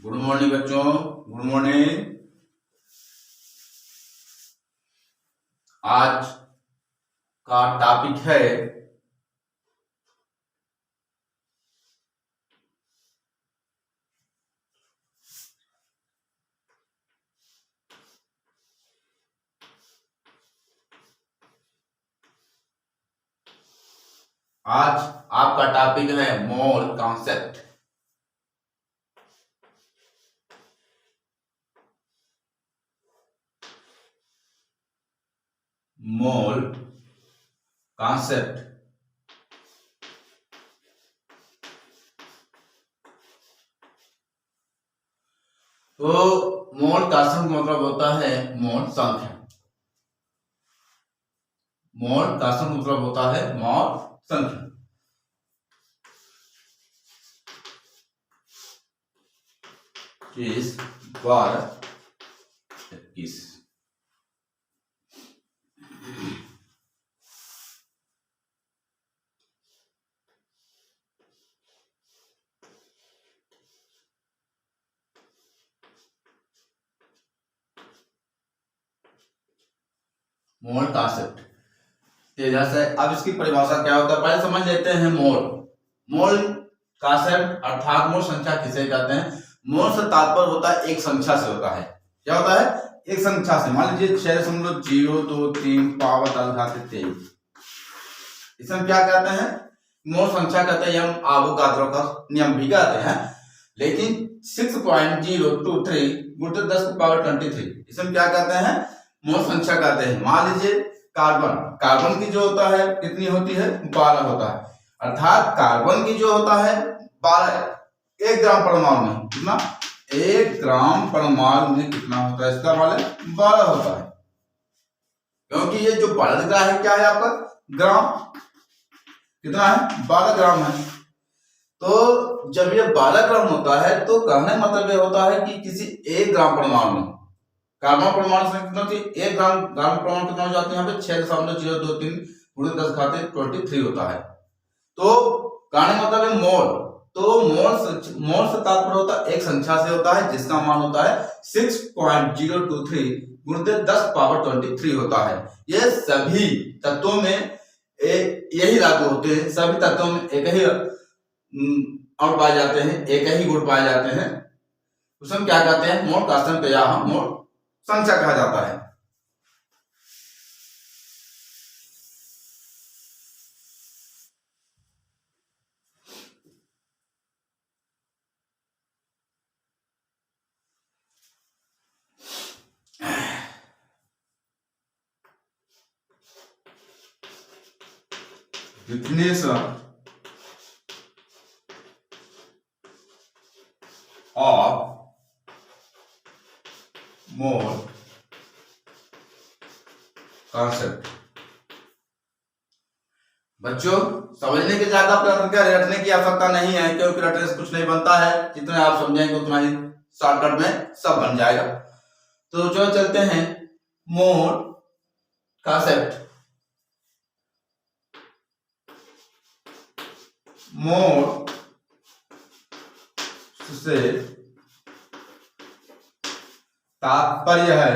Good morning बच्चों, good morning. आज का टॉपिक है आज आपका टॉपिक है मोल कॉन्सेप्ट। मोल कॉन्सेप्ट तो मोल कॉन्सेप्ट मतलब होता है मोल संख्या। मोल कॉन्सेप्ट मतलब होता है मोल संख्या। इस 12 21 मोल कॉन्सेप्ट। जैसे अब इसकी परिभाषा क्या होता है पहले समझ लेते हैं। मोल मोल कॉन्सेप्ट अर्थात मोल संख्या किसे कहते हैं। मोल से तात्पर्य होता है एक संख्या से होता है। क्या होता है? एक संख्या से। मान लीजिए 6.023 पावर 10⁻23, इसे हम क्या कहते हैं? मोल संख्या कहते हैं। हम आवोगाद्रो का नियम भी कहते हैं। लेकिन 6.023 × 10⁻23 इसे हम क्या कहते हैं? मोल संख्या कहते हैं। मान लीजिए कार्बन की जो होता है कितनी होती है? 12 होता है। अर्थात कार्बन की जो होता है 12, 1 ग्राम परमाणु में कितना? 1 ग्राम परमाणु में कितना होता है? इसका मान 12 होता है, क्योंकि ये जो 12 दिख रहा है क्या है आपका? ग्राम। कितना है? 12 ग्राम है। तो जब ये 12 ग्राम होता है तो कहने मतलब ये होता है कि किसी 1 ग्राम परमाणु में कार्बन परमाणु संख्या कितना होती है? 1 ग्राम परमाणु कितना हो जाते हैं? यहाँ पे 6.023 × 10⁻23 होता है। तो कहने मतलब है मोल। तो मोल से तात्पर्य होता है एक संख्या से होता है जिसका मान होता है 6.023 × 10⁻23 होता है। ये सभी तत्वों में यही लागू होते हैं। सभी तत्वों में एक ही और पाए जाते हैं, एक ही गुण पाए जाते हैं। उसे हम क्या कहते हैं? मोल कॉन्सेप्ट या मोल संख्या कहा जाता है। Definition of mole concept. बच्चों समझने के ज्यादा रटने की आवश्यकता नहीं है, क्योंकि रटने से कुछ नहीं बनता है। जितना आप समझेंगे उतना ही शॉर्टकट में सब बन जाएगा। तो जो चलते हैं मोल कॉन्सेप्ट। मोल से तात्पर्य है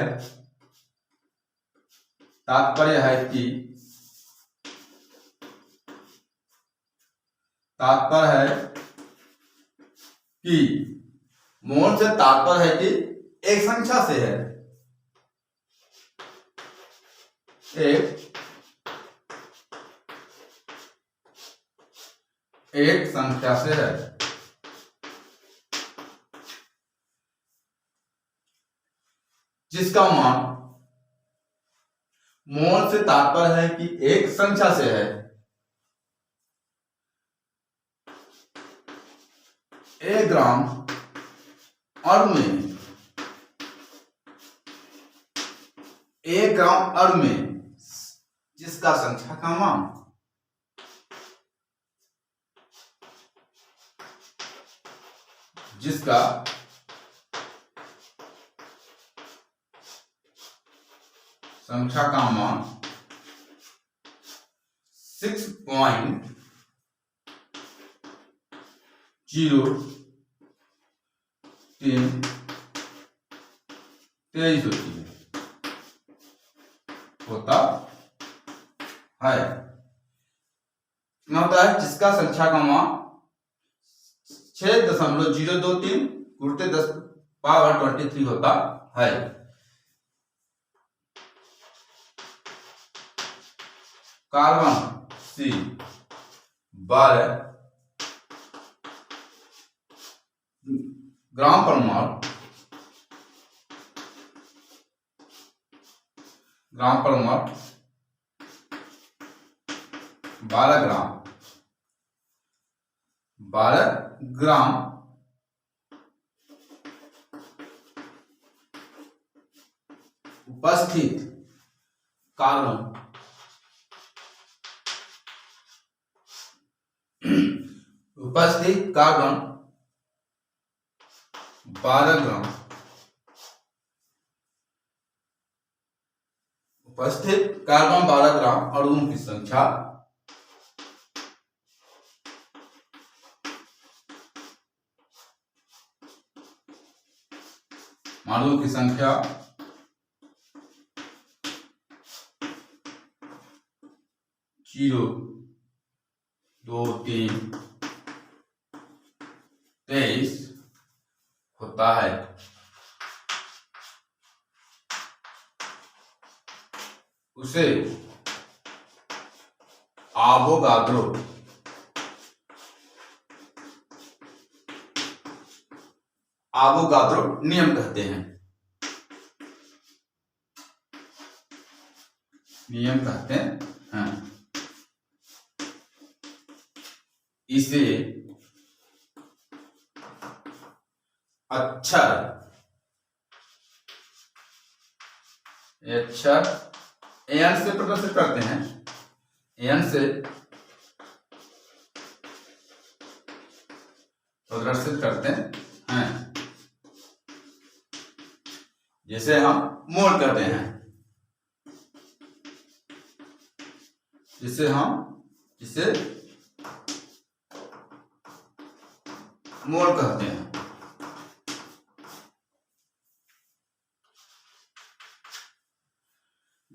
कि मोल से तात्पर्य है कि एक संख्या से है। एक संख्या से है जिसका मान, मोल से तात्पर्य है कि एक संख्या से है। 1 ग्राम अणु में, 1 ग्राम अणु में जिसका संख्या का मान संख्या का मान 6.0 3 23 होती है, होता है। कितना होता है? जिसका संख्या का मान 6.023 गुणित 10⁻23 होता है। कार्बन C 12 ग्राम परमाणु 12 ग्राम उपस्थित कार्बन उपस्थित कार्बन 12 ग्राम उपस्थित कार्बन 12 ग्राम अणुओं की संख्या अणुओं की संख्या 0 2 3 23 होता है। उसे आवोगाद्रो नियम कहते हैं। इसे अक्षर एन से प्रदर्शित करते हैं। एन से प्रदर्शित करते हैं, जिसे हम मोल कहते हैं। जिसे मोल कहते हैं।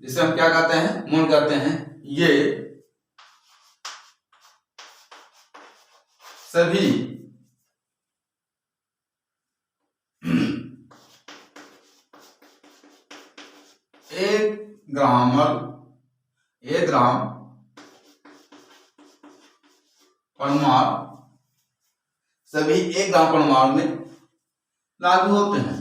जिसे हम क्या कहते हैं? मोल कहते हैं। ये सभी एक ग्राम परमाणु सभी 1 ग्राम परमाणु में लागू होते हैं।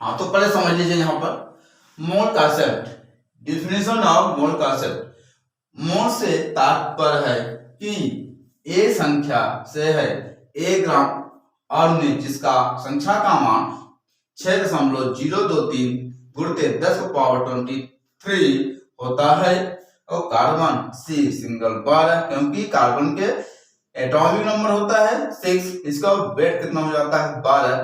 हाँ, तो पहले समझ लीजिए यहाँ पर mole concept, definition of mole concept. Mole से तात्पर्य है कि ए संख्या से है 1 ग्राम अणु में जिसका संख्या का मान 6.023 गुणित 10⁻23 होता है। और कार्बन C सिंगल 12, क्योंकि कार्बन के एटॉमिक नंबर होता है 6, इसका वेट कितना हो जाता है? 12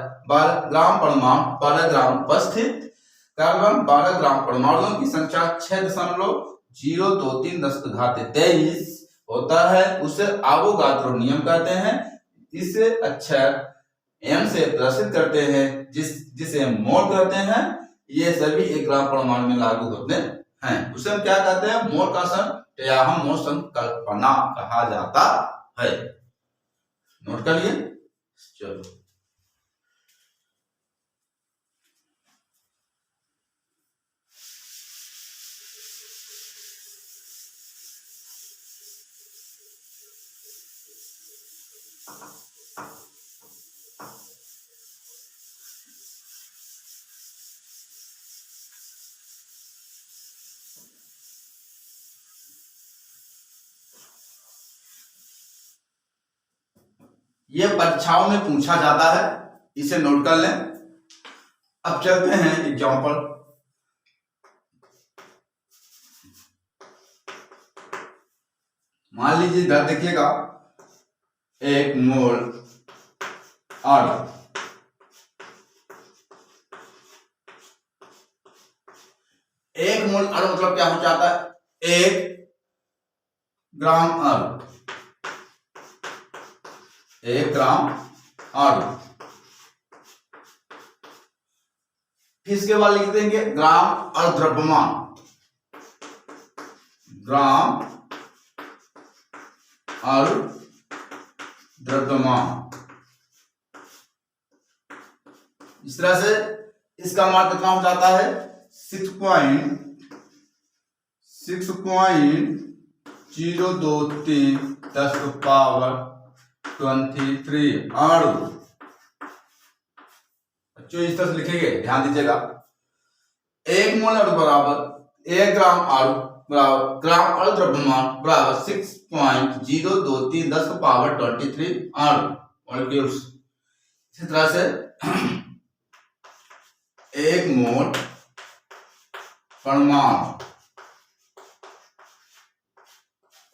ग्राम परमाणु 12 ग्राम उपस्थित कार्बन 12 ग्राम परमाणुओं की संख्या 6.023 होता है। उसे आवोगाद्रो नियम कहते हैं। इसे अक्षर एम से प्रदर्शित करते हैं, जिसे मोल कहते हैं। ये सभी 1 ग्राम परमाणु में लागू होते हैं। उसे हम क्या कहते हैं? मोल कॉन्सेप्ट या हम मोल संकल्पना कहा जाता है। नोट कर लिए? चलो, ये परीक्षाओं में पूछा जाता है, इसे नोट कर लें। अब चलते हैं एग्जाम्पल। मान लीजिए इधर देखिएगा 1 मोल अणु 1 1 मोल अणु मतलब क्या हो जाता है? 1 ग्राम अणु, 1 ग्राम अणु। इसके बाद लिख देंगे ग्राम और द्रव्यमान, ग्राम और द्रव्यमान। इस तरह से इसका मान कितना हो जाता है? 6.023 10 to power 23 अणु। बच्चों इस तरह से लिखेंगे, ध्यान दीजिएगा। 1 मोल अणु बराबर 1 ग्राम अणु बराबर ग्राम अणु द्रव्यमान बराबर 6.023 10 to power 23 अणु मॉलिक्यूल्स। इसी तरह से 1 मोल परमाणु,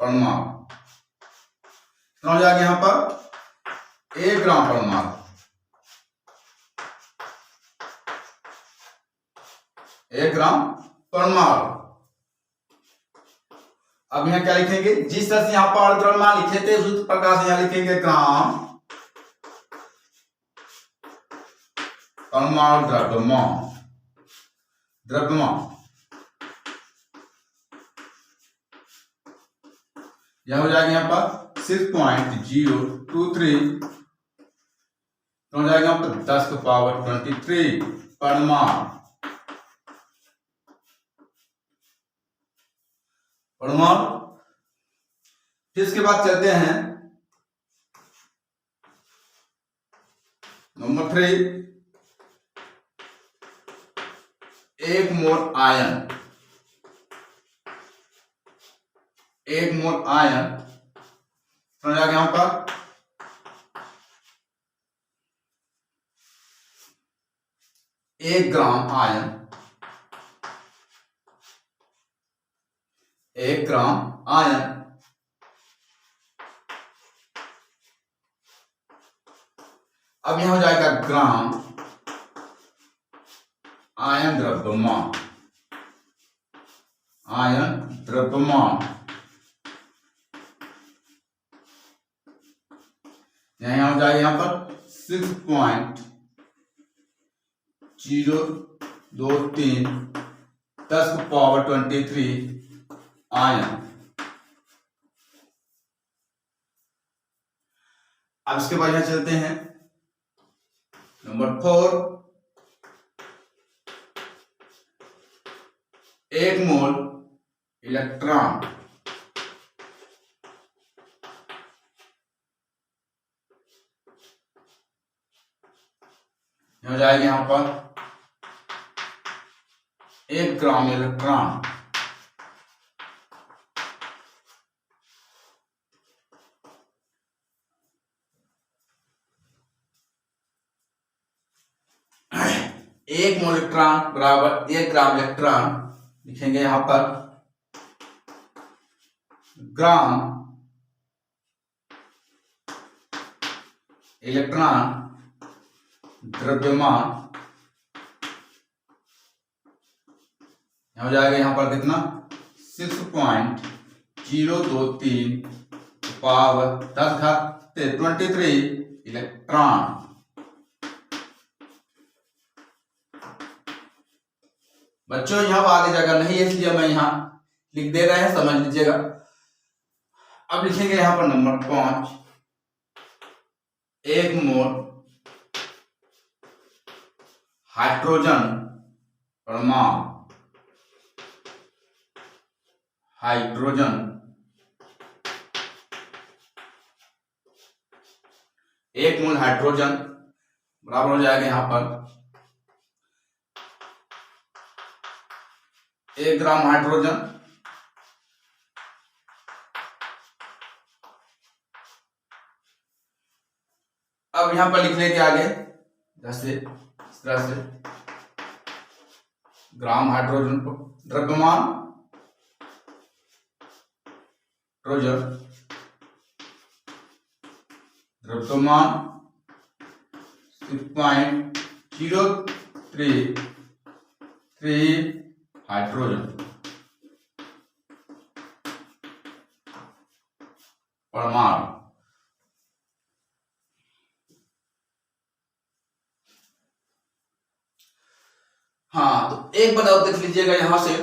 परमाणु कितना हो जाएगा यहां पर? 1 ग्राम परमाणु, 1 ग्राम परमाणु। अब यहाँ क्या लिखेंगे? जिस तरह से यहाँ पर द्रव्यमान लिखे थे उसी प्रकार से यहाँ लिखेंगे ग्राम परमाणु द्रव्यमान, द्रव्यमान। यह हो जाएगा यहाँ पर 6.023 हो जाएगा यहाँ पर 10 to power 23 परमाणु, परमाणु। फिर इसके बाद चलते हैं नंबर 3, 1 मोल आयन, 1 मोल आयन समझ आ गया यहां पर? 1 ग्राम आयन, 1 ग्राम आयन। अब यहां हो जाएगा ग्राम आयन द्रव्यमान, आयन द्रव्यमान। यहां हो जाएगा यहां पर 6.023 10 to power 23 आयन। अब इसके बाद यहां चलते हैं नंबर 4, 1 मोल इलेक्ट्रॉन, हो जाएगा यहां पर 1 ग्राम इलेक्ट्रॉन। एक मोल इलेक्ट्रॉन बराबर 1 ग्राम इलेक्ट्रॉन लिखेंगे यहां पर ग्राम इलेक्ट्रॉन द्रव्यमान। हो जाएगा यहां पर कितना? 6.023 पावर 10⁻23 इलेक्ट्रॉन। बच्चों यहां आगे जगह नहीं है इसलिए मैं यहां लिख दे रहे हैं, समझ लीजिएगा। अब लिखेंगे यहां पर नंबर 5, 1 मोल हाइड्रोजन परमाणु, हाइड्रोजन 1 मोल हाइड्रोजन बराबर हो जाएगा यहां पर 1 ग्राम हाइड्रोजन। अब यहां पर लिखने के आगे जैसे इस तरह से ग्राम हाइड्रोजन द्रव्यमान हाइड्रोजन द्रव्यमान 6.033 हाइड्रोजन परमाणु। हाँ, तो एक बदलाव देख लीजिएगा यहां से,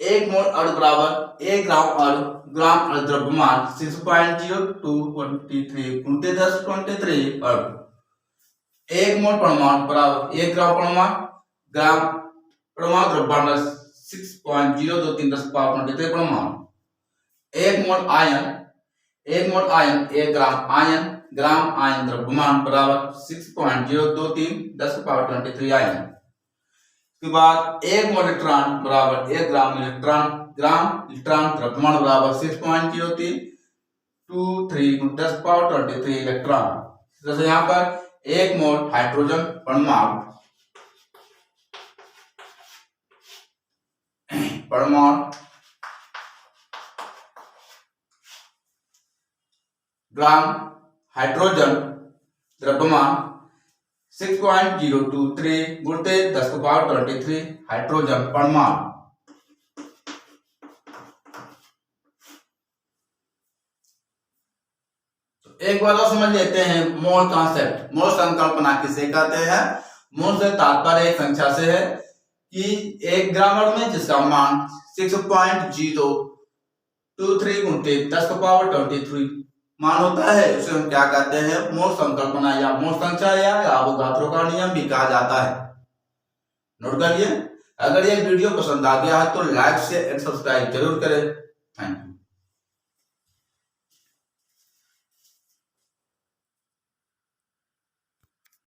1 मोल अणु बराबर 1 ग्राम अणु, ग्राम अणु द्रव्यमान 6.0223 × 1023 अणु। 1 मोल परमाणु बराबर 1 ग्राम परमाणु, ग्राम परमाणु द्रव्यमान 6.023 × 1023 परमाणु। 1 मोल आयन 1 ग्राम आयन, ग्राम आयन द्रव्यमान बराबर 6.023 × 1023 आयन। उसके बाद 1 मोल इलेक्ट्रॉन बराबर 1 ग्राम इलेक्ट्रॉन, ग्राम इलेक्ट्रॉन द्रव्यमान बराबर 6.023 × 1023 इलेक्ट्रॉन। जैसे यहाँ पर 1 मोल हाइड्रोजन परमाणु ग्राम हाइड्रोजन द्रव्यमान 6.023 × 1023 हाइड्रोजन परमाणु। एक बार और समझ लेते हैं मोल कॉन्सेप्ट। मोल संकल्पना किसे कहते हैं? मोल से तात्पर्य एक संख्या से है कि 1 ग्राम अणु में जिसका मान 6.023 × 1023 मान होता है, उसे हम क्या कहते हैं? मोल संकल्पना या मोल संख्या या अवोगाद्रो का नियम भी कहा जाता है। नोट करिए। अगर ये वीडियो पसंद आ गया है तो लाइक शेयर एंड सब्सक्राइब जरूर करें। Thank you.